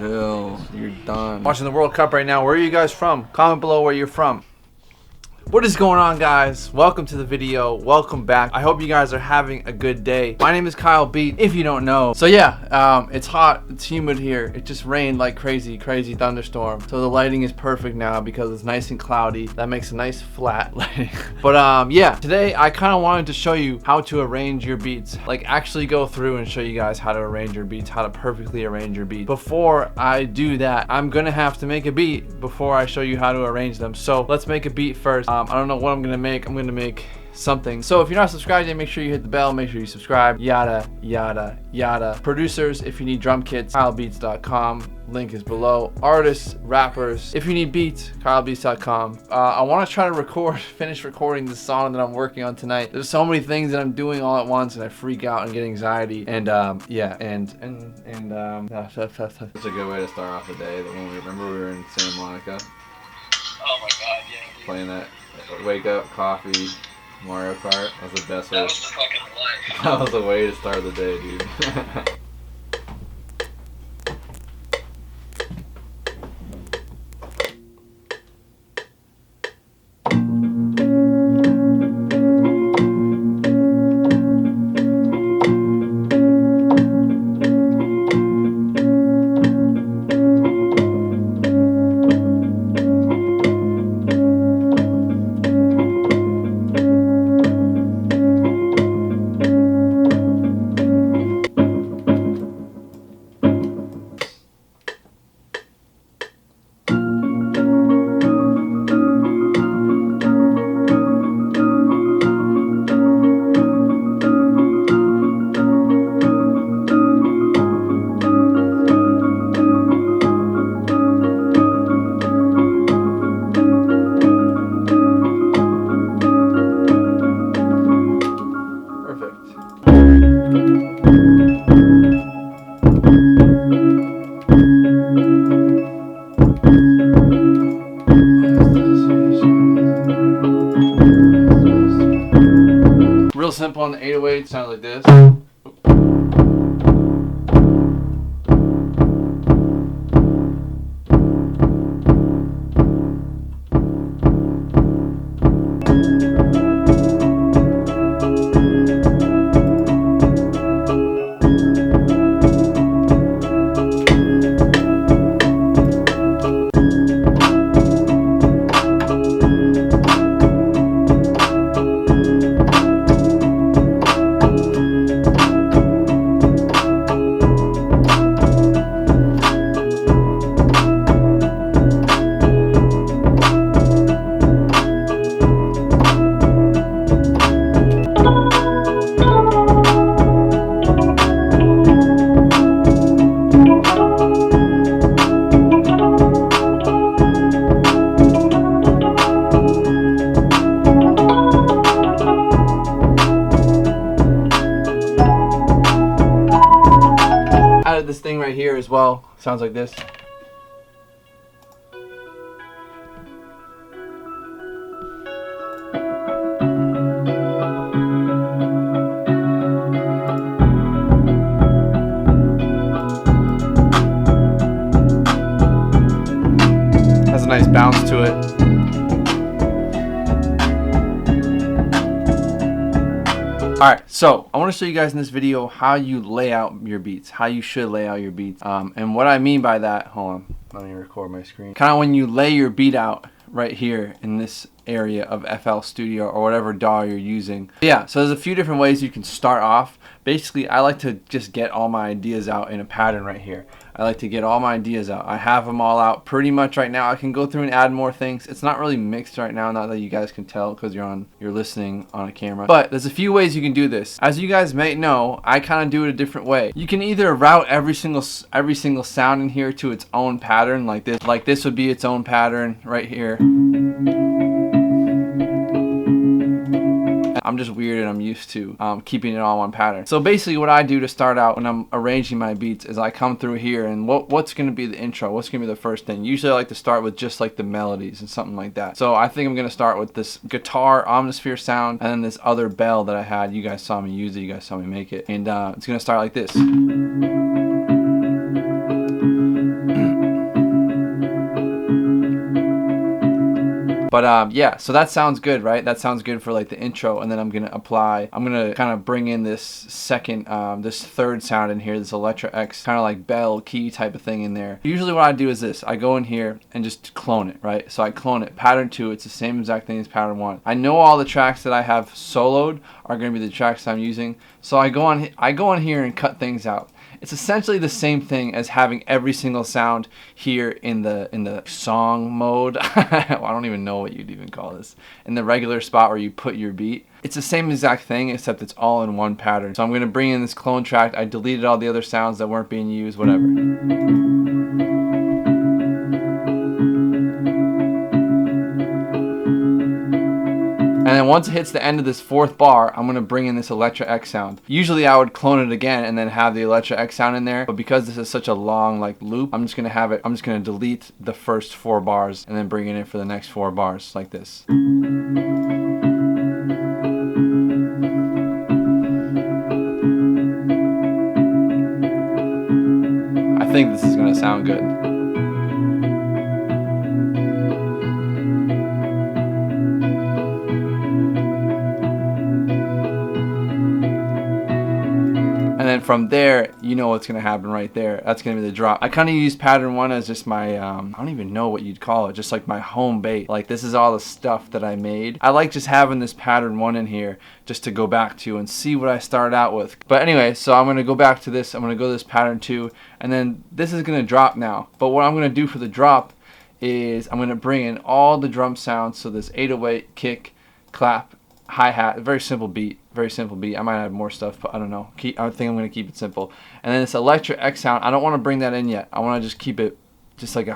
Chill. You're done. Watching the World Cup right now. Where are you guys from? Comment below where you're from. What is going on, guys? Welcome to the video. Welcome back. I hope you guys are having a good day. My name is Kyle Beat, if you don't know. So yeah, it's hot, it's humid here. It just rained like crazy thunderstorm. So the lighting is perfect now because it's nice and cloudy. That makes a nice flat lighting. But yeah, today I kind of wanted to show you how to arrange your beats. Like actually go through and show you guys how to arrange your beats, how to perfectly arrange your beats. Before I do that, I'm gonna have to make a beat before I show you how to arrange them. So let's make a beat first. I don't know what I'm gonna make. I'm gonna make something. So if you're not subscribed yet, make sure you hit the bell, make sure you subscribe, yada yada. Producers, if you need drum kits, kylebeats.com, link is below. Artists, rappers, if you need beats, kylebeats.com. I want to try to finish recording the song that I'm working on tonight. There's so many things that I'm doing all at once and I freak out and get anxiety, and yeah, and that's a good way to start off the day. The one we were in Santa Monica. Oh my god, yeah. Playing that wake up, coffee, Mario Kart. That was the best way. That was the fucking life. That was the way to start the day, dude. Real simple on the 808, sounds like this. This thing right here as well sounds like this. Has a nice bounce to it. Alright, so I want to show you guys in this video how you lay out your beats, how you should lay out your beats. And what I mean by that, hold on, let me record my screen. Kind of when you lay your beat out right here in this area of FL Studio or whatever DAW you're using. Yeah, so there's a few different ways you can start off. Basically, I like to just get all my ideas out in a pattern right here. I like to get all my ideas out. I have them all out pretty much right now. I can go through and add more things. It's not really mixed right now, not that you guys can tell because you're listening on a camera. But there's a few ways you can do this. As you guys may know, I kind of do it a different way. You can either route every single sound in here to its own pattern, like this. Like this would be its own pattern right here. I'm just weird and I'm used to keeping it all one pattern. So basically what I do to start out when I'm arranging my beats is I come through here and what's going to be the intro? What's going to be the first thing? Usually I like to start with just like the melodies and something like that. So I think I'm going to start with this guitar Omnisphere sound and then this other bell that I had. You guys saw me use it. You guys saw me make it. And it's going to start like this. But yeah, so that sounds good, right? That sounds good for like the intro, and then I'm gonna kind of bring in this second, this third sound in here, this Electra X, kind of like bell key type of thing in there. Usually what I do is this, I go in here and just clone it, right? So I clone it, pattern 2, it's the same exact thing as pattern 1. I know all the tracks that I have soloed are gonna be the tracks I'm using, so I go on here and cut things out. It's essentially the same thing as having every single sound here in the song mode. I don't even know what you'd even call this. In the regular spot where you put your beat. It's the same exact thing, except it's all in one pattern. So I'm going to bring in this clone track. I deleted all the other sounds that weren't being used, whatever. And then once it hits the end of this fourth bar, I'm going to bring in this Electra X sound. Usually I would clone it again and then have the Electra X sound in there, but because this is such a long like loop, I'm just going to delete the first 4 bars and then bring it in for the next 4 bars like this. I think this is going to sound good. And then from there, you know what's going to happen right there. That's going to be the drop. I kind of use pattern 1 as just my, I don't even know what you'd call it, just like my home base. Like this is all the stuff that I made. I like just having this pattern 1 in here just to go back to and see what I started out with. But anyway, so I'm going to go back to this. I'm going to go to this pattern 2, and then this is going to drop now. But what I'm going to do for the drop is I'm going to bring in all the drum sounds. So this 808, kick, clap, hi-hat, very simple beat. Very simple beat. I might add more stuff, but I don't know. I think I'm going to keep it simple. And then this Electra X sound, I don't want to bring that in yet. I want to just keep it just like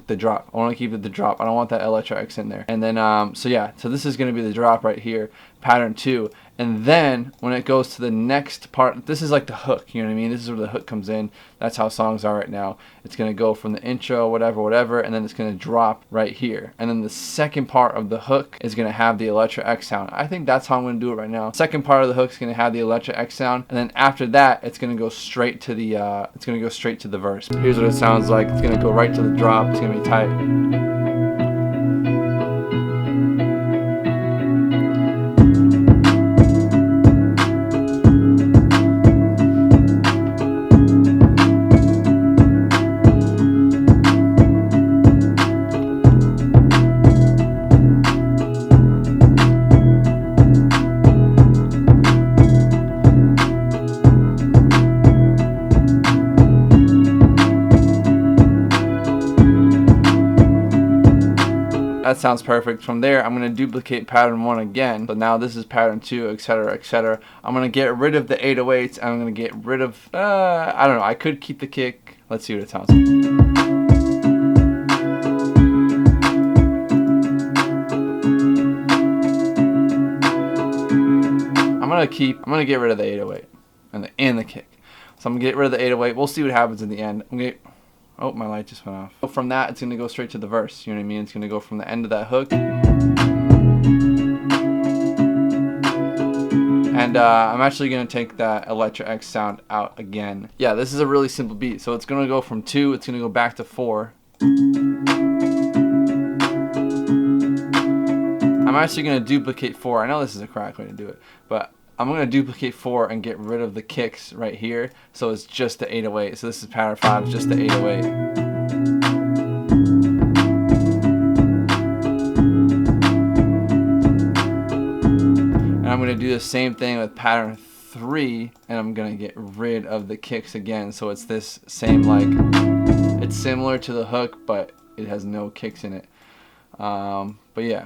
the drop. I want to keep it the drop. I don't want that Electra X in there. And then so yeah, so this is going to be the drop right here, pattern 2. And then when it goes to the next part, this is like the hook, you know what I mean? This is where the hook comes in. That's how songs are right now. It's going to go from the intro, whatever, and then it's going to drop right here. And then the second part of the hook is going to have the Electra X sound. I think that's how I'm going to do it right now. Second part of the hook is going to have the Electra X sound, and then after that, it's going to go straight to the verse. Here's what it sounds like. It's going to go right to the drop. It's going to be tight. That sounds perfect. From there, I'm going to duplicate pattern 1 again. So now this is pattern 2, etc., etc. I'm going to get rid of the 808s. I'm going to get rid of, I don't know. I could keep the kick. Let's see what it sounds like. I'm going to get rid of the 808 and the kick. So I'm going to get rid of the 808. We'll see what happens in the end. Oh, my light just went off. So from that, it's going to go straight to the verse. You know what I mean? It's going to go from the end of that hook. And I'm actually going to take that Electra X sound out again. Yeah, this is a really simple beat. So it's going to go from 2, it's going to go back to 4. I'm actually going to duplicate 4. I know this is a crack way to do it, but I'm going to duplicate 4 and get rid of the kicks right here. So it's just the 808. So this is pattern 5, it's just the 808. And I'm going to do the same thing with pattern 3, and I'm going to get rid of the kicks again. So it's this same, like, it's similar to the hook, but it has no kicks in it. But yeah.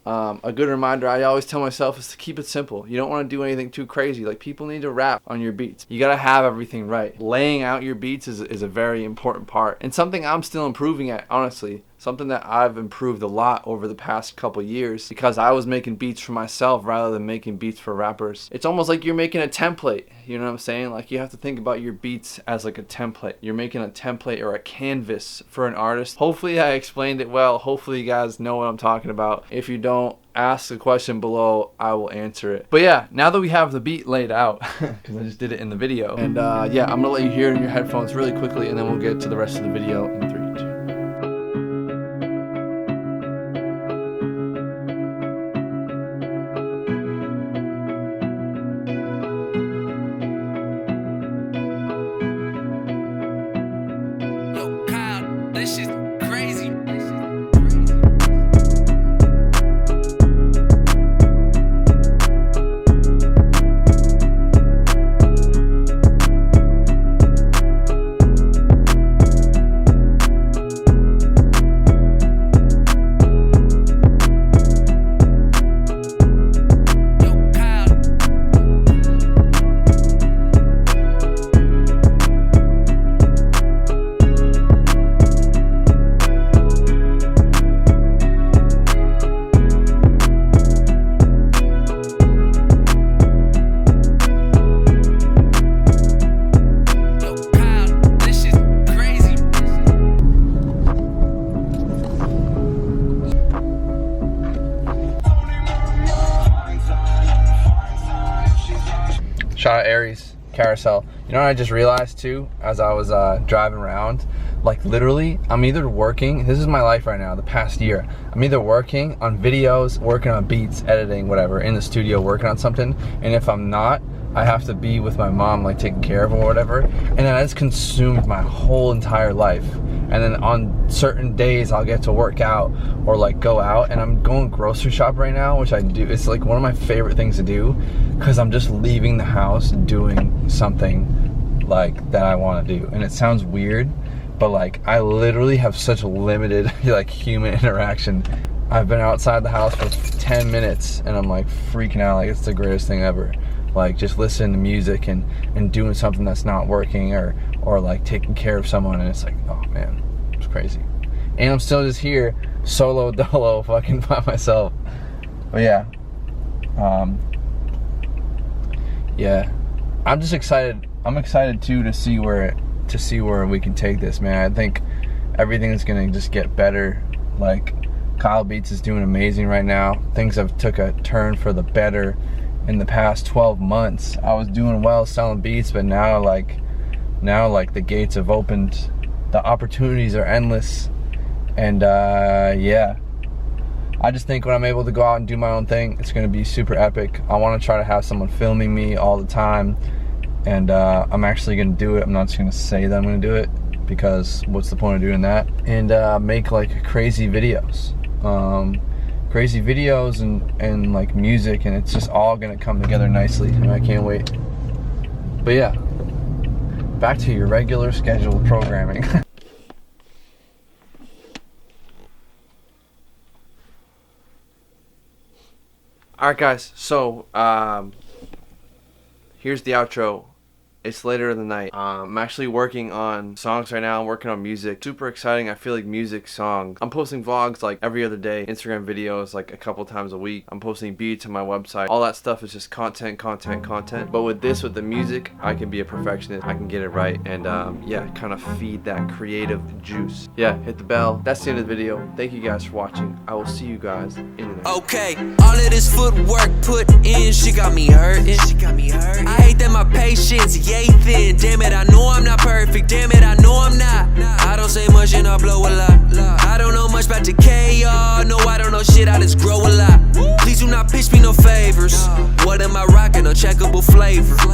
A good reminder I always tell myself is to keep it simple. You don't want to do anything too crazy. Like, people need to rap on your beats. You got to have everything right. Laying out your beats is a very important part, and something I'm still improving at, honestly. Something that I've improved a lot over the past couple years, because I was making beats for myself rather than making beats for rappers. It's almost like you're making a template, you know what I'm saying? Like, you have to think about your beats as like a template. You're making a template or a canvas for an artist. Hopefully I explained it well. Hopefully you guys know what I'm talking about. If you don't, ask the question below, I will answer it. But yeah, now that we have the beat laid out, because I just did it in the video, and yeah, I'm gonna let you hear it in your headphones really quickly, and then we'll get to the rest of the video in 3, 2. This shit crazy. Shout out Aries Carousel. You know what I just realized too, as I was driving around, like literally I'm either working, this is my life right now, the past year, I'm either working on videos, working on beats, editing, whatever, in the studio working on something, and if I'm not, I have to be with my mom, like taking care of her or whatever, and then that's consumed my whole entire life. And then on certain days I'll get to work out or like go out, and I'm going grocery shop right now, which I do. It's like one of my favorite things to do because I'm just leaving the house doing something like that I want to do. And it sounds weird, but like I literally have such limited like human interaction. I've been outside the house for 10 minutes and I'm like freaking out, like it's the greatest thing ever. Like just listening to music and doing something that's not working or like taking care of someone, and it's like, oh man, it's crazy. And I'm still just here solo dolo fucking by myself. But yeah, yeah, I'm just excited. I'm excited too to see where we can take this, man. I think everything is gonna just get better. Like Kyle Beats is doing amazing right now. Things have took a turn for the better in the past 12 months. I was doing well selling beats, but now like the gates have opened, the opportunities are endless, and yeah, I just think when I'm able to go out and do my own thing, it's gonna be super epic. I want to try to have someone filming me all the time, and I'm actually gonna do it. I'm not just gonna say that I'm gonna do it, because what's the point of doing that? And make like crazy videos, and like music, and it's just all gonna come together nicely, and I can't wait. But yeah, back to your regular scheduled programming. Alright guys, so here's the outro. It's later in the night. I'm actually working on songs right now. I'm working on music. Super exciting. I feel like music songs. I'm posting vlogs like every other day. Instagram videos like a couple times a week. I'm posting beats on my website. All that stuff is just content. But with the music, I can be a perfectionist. I can get it right and yeah, kind of feed that creative juice. Yeah, hit the bell. That's the end of the video. Thank you guys for watching. I will see you guys in the next. Okay, all of this footwork put in, she got me hurting. I hate that my patience, yay thin. Damn it, I know I'm not perfect. Damn it, I know I'm not. I don't say much and I blow a lot. I don't know much about decay, y'all. No, I don't know shit, I just grow a lot. Please do not pitch me no favors. What am I rocking? Uncheckable flavor.